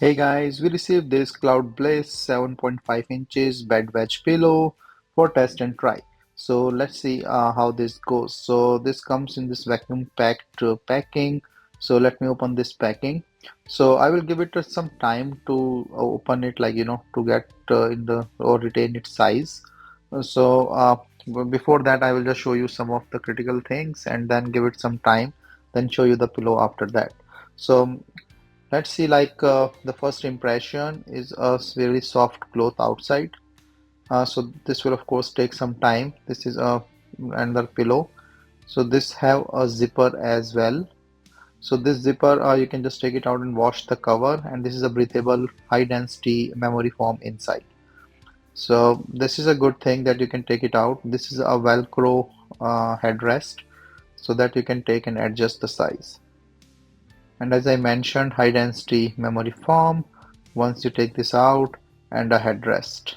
Hey guys, we received this Cloud Bliss 7.5 inches bed wedge pillow for test and try. So let's see how this goes. So this comes in this vacuum packed packing. So let me open this packing. So I will give it some time to open it, like to get in the or retain its size. Before that, I will just show you some of the critical things and then give it some time, then show you the pillow after that. So let's see, the first impression is a very soft cloth outside. So this will of course take some time. This is a another pillow. So this have a zipper as well. So this zipper, you can just take it out and wash the cover. And this is a breathable, high density memory foam inside. So this is a good thing that you can take it out. This is a Velcro headrest, so that you can take and adjust the size. And as I mentioned, high density memory foam once you take this out, and a headrest.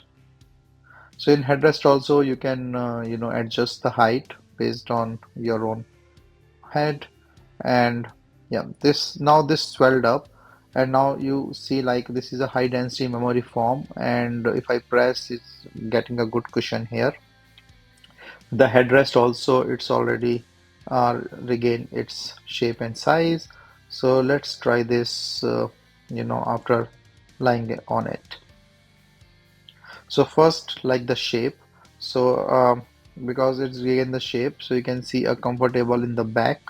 So in headrest also you can adjust the height based on your own head. And yeah, this swelled up, and now you see like this is a high density memory foam, and if I press, it's getting a good cushion here. The headrest also, it's already regained its shape and size. So let's try this, after lying on it. So first, like the shape. So because it's regained the shape, so you can see a comfortable in the back,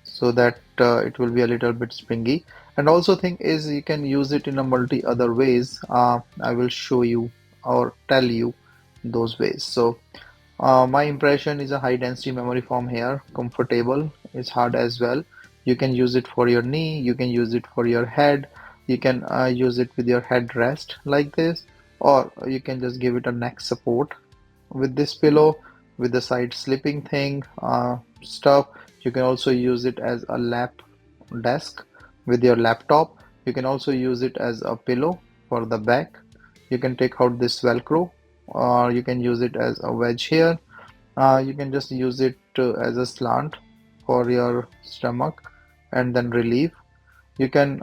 so that it will be a little bit springy. And also thing is, you can use it in a multi other ways. I will show you or tell you those ways. So my impression is a high density memory foam here, comfortable, it's hard as well. You can use it for your knee, you can use it for your head, you can use it with your head rest like this, or you can just give it a neck support with this pillow, with the side slipping thing stuff. You can also use it as a lap desk with your laptop. You can also use it as a pillow for the back. You can take out this Velcro, or you can use it as a wedge here. You can just use it as a slant for your stomach and then relieve. You can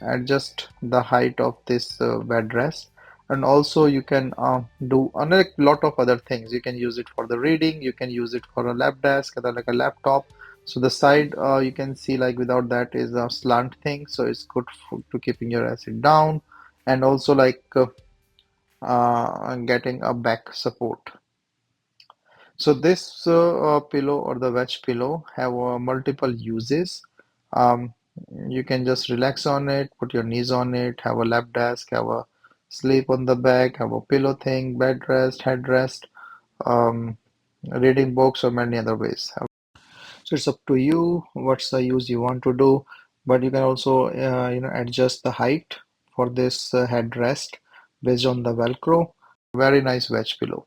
adjust the height of this bed rest, and also you can do another lot of other things. You can use it for the reading, you can use it for a lap desk, like a laptop. So the side, you can see like without that is a slant thing, so it's good to keeping your acid down, and also getting a back support. So this pillow or the wedge pillow have multiple uses. Um, you can just relax on it, put your knees on it, have a lap desk, have a sleep on the back, have a pillow thing, bed rest, headrest, um, reading books, or many other ways. So it's up to you what's the use you want to do, but you can also adjust the height for this headrest based on the Velcro. Very nice wedge pillow.